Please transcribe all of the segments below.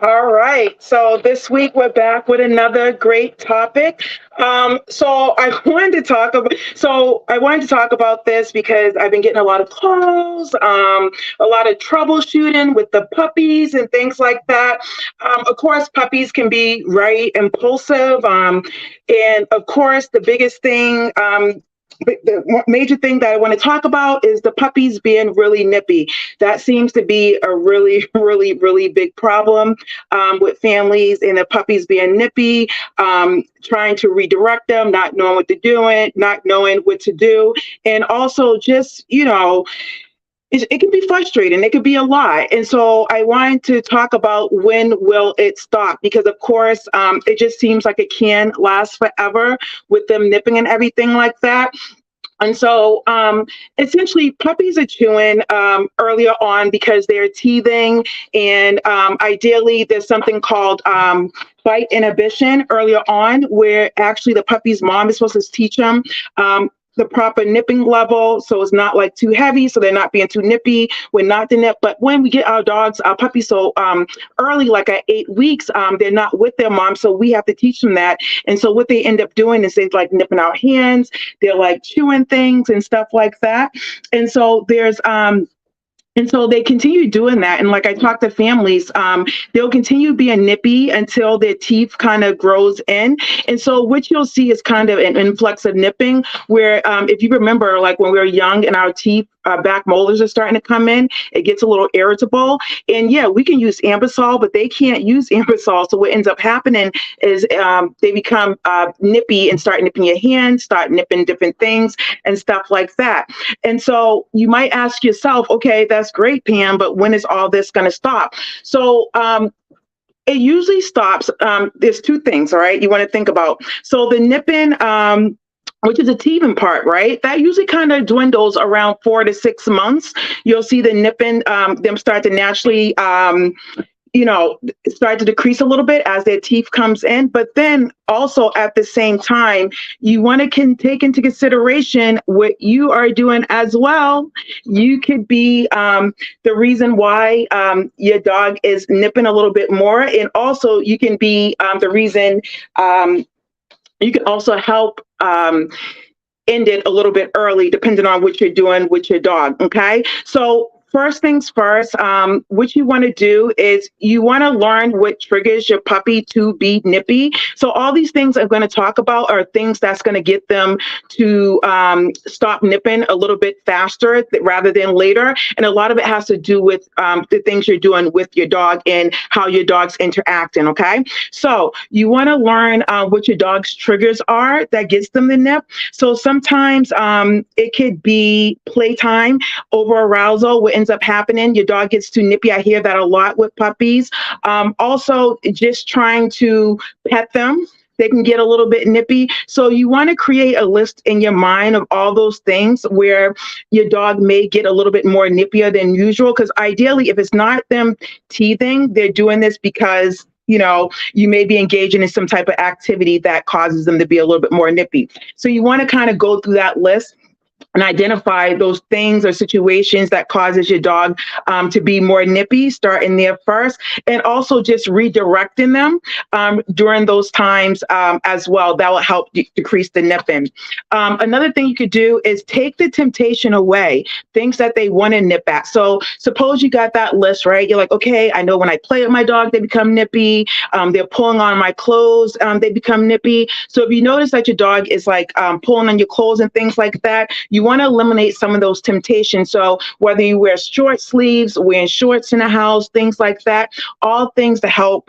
All right. So this week we're back with another great topic. I wanted to talk about this because I've been getting a lot of calls, a lot of troubleshooting with the puppies and things like that. Of course, puppies can be very impulsive, and of course, the biggest thing. The major thing that I want to talk about is the puppies being really nippy. That seems to be a really, really, really big problem with families and the puppies being nippy, trying to redirect them, not knowing what they're doing, not knowing what to do. And also just, it can be frustrating. It could be a lot. And so I wanted to talk about when will it stop? Because of course, it just seems like it can last forever with them nipping and everything like that. And so essentially, puppies are chewing earlier on because they're teething. And ideally, there's something called bite inhibition earlier on, where actually the puppy's mom is supposed to teach them. The proper nipping level, so it's not like too heavy, so they're not being too nippy when not to nip. But when we get our puppies so early, like at 8 weeks, they're not with their mom, so we have to teach them that. And so what they end up doing is they like nipping our hands, they're like chewing things and stuff like that. And so they continue doing that. And like I talk to families, they'll continue being nippy until their teeth kind of grows in. And so what you'll see is kind of an influx of nipping where if you remember, like when we were young and our teeth, back molars are starting to come in, it gets a little irritable. And yeah, we can use Ambisol, but they can't use Ambisol. So what ends up happening is they become nippy and start nipping your hands, start nipping different things and stuff like that. And so you might ask yourself, okay, that's great, Pam, but when is all this going to stop? So it usually stops. There's two things, all right, you want to think about. So the nipping, which is the teething part, right? That usually kind of dwindles around 4 to 6 months. You'll see the nipping, them start to naturally start to decrease a little bit as their teeth comes in. But then also at the same time, you want to take into consideration what you are doing as well. You could be the reason why your dog is nipping a little bit more. And also you can be the reason you can also help end it a little bit early, depending on what you're doing with your dog. Okay. So first things first, what you want to do is you want to learn what triggers your puppy to be nippy. So all these things I'm going to talk about are things that's going to get them to stop nipping a little bit faster rather than later. And a lot of it has to do with the things you're doing with your dog and how your dog's interacting. Okay. So you want to learn what your dog's triggers are that gets them to nip. So sometimes it could be playtime, over arousal, what ends up happening, your dog gets too nippy. I hear that a lot with puppies. Also, just trying to pet them, they can get a little bit nippy. So you want to create a list in your mind of all those things where your dog may get a little bit more nippier than usual. Because ideally, if it's not them teething, they're doing this because you may be engaging in some type of activity that causes them to be a little bit more nippy. So you want to kind of go through that list and identify those things or situations that causes your dog to be more nippy, starting there first, and also just redirecting them during those times as well. That will help decrease the nipping. Another thing you could do is take the temptation away, things that they want to nip at. So suppose you got that list, right? You're like, okay, I know when I play with my dog, they become nippy. They're pulling on my clothes, they become nippy. So if you notice that your dog is like pulling on your clothes and things like that, you want to eliminate some of those temptations. So whether you wear short sleeves, wearing shorts in the house, things like that, all things to help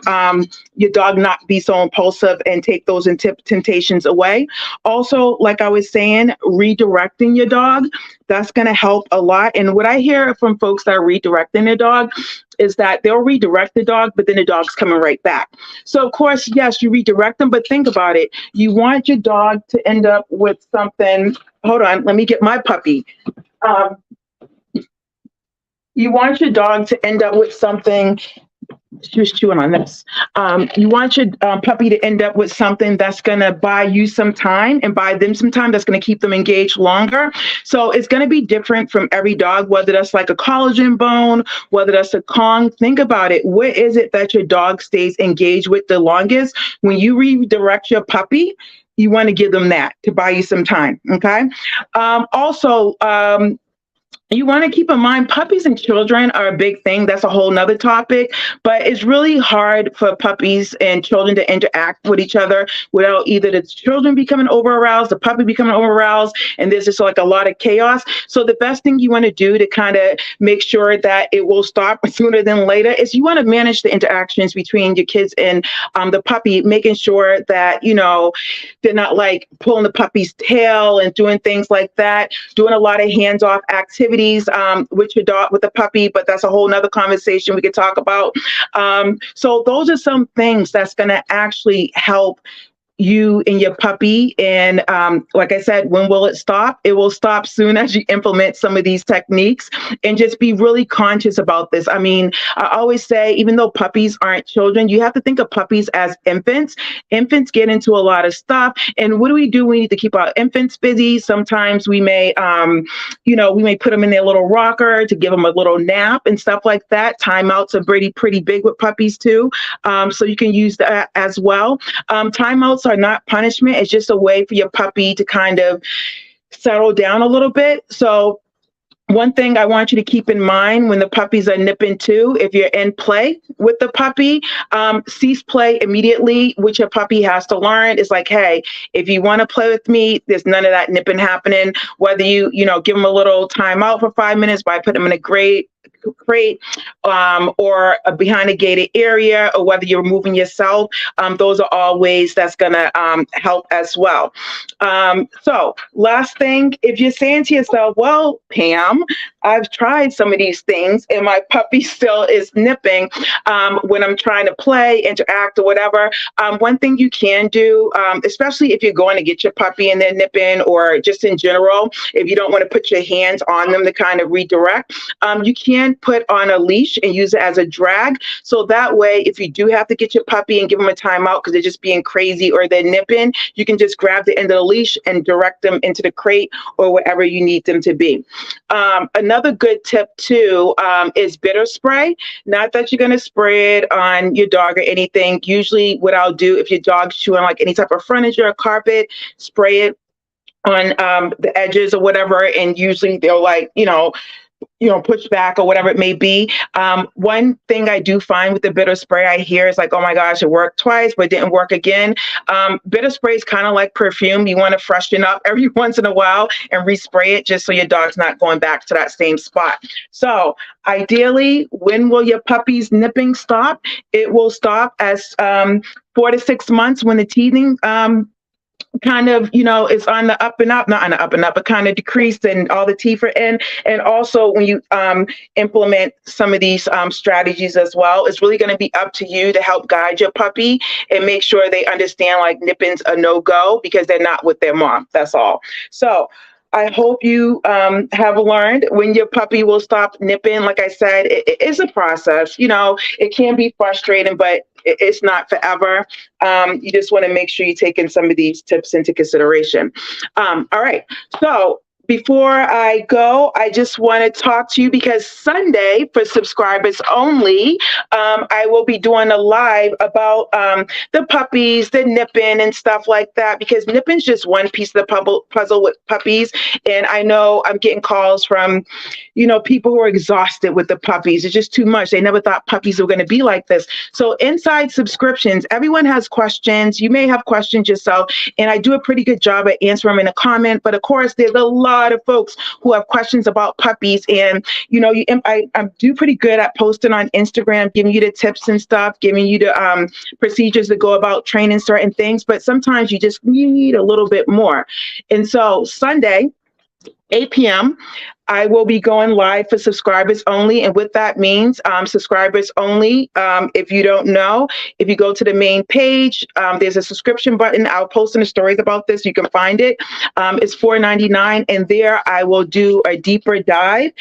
your dog not be so impulsive and take those temptations away. Also, like I was saying, redirecting your dog, that's going to help a lot. And what I hear from folks that are redirecting their dog is that they'll redirect the dog, but then the dog's coming right back. So of course, yes, you redirect them, but think about it. You want your dog to end up with something. Hold on, let me get my puppy. You want your dog to end up with something she was chewing on this. You want your puppy to end up with something that's going to buy you some time and buy them some time that's going to keep them engaged longer. So it's going to be different from every dog, whether that's like a collagen bone, whether that's a Kong. Think about it. What is it that your dog stays engaged with the longest? When you redirect your puppy, you want to give them that to buy you some time. Okay. Also, you want to keep in mind puppies and children are a big thing. That's a whole nother topic, but it's really hard for puppies and children to interact with each other without either the children becoming over aroused, the puppy becoming over aroused, and there's just like a lot of chaos. So the best thing you want to do to kind of make sure that it will stop sooner than later is you want to manage the interactions between your kids and the puppy, making sure that, you know, they're not like pulling the puppy's tail and doing things like that, doing a lot of hands-off activities with your dog, with the puppy, but that's a whole nother conversation we could talk about. So those are some things that's going to actually help you and your puppy. And like I said, when will it stop? It will stop soon as you implement some of these techniques, and just be really conscious about this. I mean, I always say, even though puppies aren't children, you have to think of puppies as infants. Infants get into a lot of stuff. And what do? We need to keep our infants busy. Sometimes we may, we may put them in their little rocker to give them a little nap and stuff like that. Timeouts are pretty big with puppies too. So you can use that as well. Timeouts are not punishment. It's just a way for your puppy to kind of settle down a little bit. So one thing I want you to keep in mind when the puppies are nipping too, if you're in play with the puppy, cease play immediately, which your puppy has to learn. Is like, hey, if you want to play with me, there's none of that nipping happening. Whether you give them a little time out for 5 minutes by putting them in a crate or behind a gated area, or whether you're moving yourself, those are all ways that's going to help as well. So last thing, if you're saying to yourself, well, Pam, I've tried some of these things and my puppy still is nipping when I'm trying to play, interact, or whatever, one thing you can do, especially if you're going to get your puppy and they're nipping, or just in general, if you don't want to put your hands on them to kind of redirect, you can put on a leash and use it as a drag. So that way, if you do have to get your puppy and give them a timeout because they're just being crazy or they're nipping, you can just grab the end of the leash and direct them into the crate or wherever you need them to be. Another good tip too is bitter spray. Not that you're going to spray it on your dog or anything. Usually what I'll do, if your dog's chewing like any type of furniture or carpet, spray it on the edges or whatever. And usually they'll push back or whatever it may be. One thing I do find with the bitter spray I hear is like, oh my gosh, it worked twice, but it didn't work again. Bitter spray is kind of like perfume. You want to freshen up every once in a while and respray it just so your dog's not going back to that same spot. So ideally, when will your puppy's nipping stop? It will stop as 4 to 6 months when the teething kind of, is on the up and up, not on the up and up, but kind of decreased and all the teeth are in. And also when you implement some of these strategies as well, it's really going to be up to you to help guide your puppy and make sure they understand like nipping's a no-go because they're not with their mom. That's all. So I hope you have learned when your puppy will stop nipping. Like I said, it is a process. It can be frustrating, but it's not forever. You just want to make sure you're taking some of these tips into consideration. All right. So before I go, I just want to talk to you because Sunday, for subscribers only, I will be doing a live about the puppies, the nipping and stuff like that, because nipping is just one piece of the puzzle with puppies. And I know I'm getting calls from, people who are exhausted with the puppies. It's just too much. They never thought puppies were going to be like this. So inside subscriptions, everyone has questions. You may have questions yourself, and I do a pretty good job at answering them in a comment. But of course, there's a lot of folks who have questions about puppies, and I do pretty good at posting on Instagram, giving you the tips and stuff, giving you the procedures to go about training certain things, but sometimes you need a little bit more. And so Sunday, 8 p.m., I will be going live for subscribers only. And what that means, subscribers only, if you don't know, if you go to the main page, there's a subscription button. I'll post in the stories about this. You can find it. It's $4.99. And there I will do a deeper dive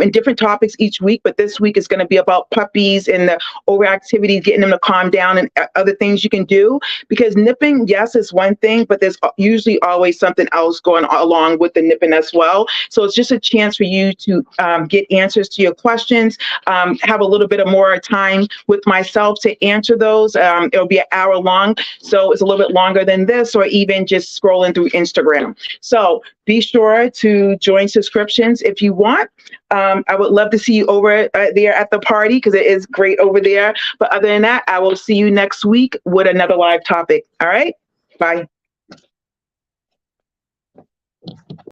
in different topics each week. But this week is going to be about puppies and the overactivity, getting them to calm down, and other things you can do. Because nipping, yes, is one thing, but there's usually always something else going along with the nipping as well. So it's just a chance for you to get answers to your questions, have a little bit of more time with myself to answer those. It'll be an hour long, so it's a little bit longer than this, or even just scrolling through Instagram. So be sure to join subscriptions if you want. I would love to see you over there at the party, because it is great over there. But other than that, I will see you next week with another live topic. All right? Bye.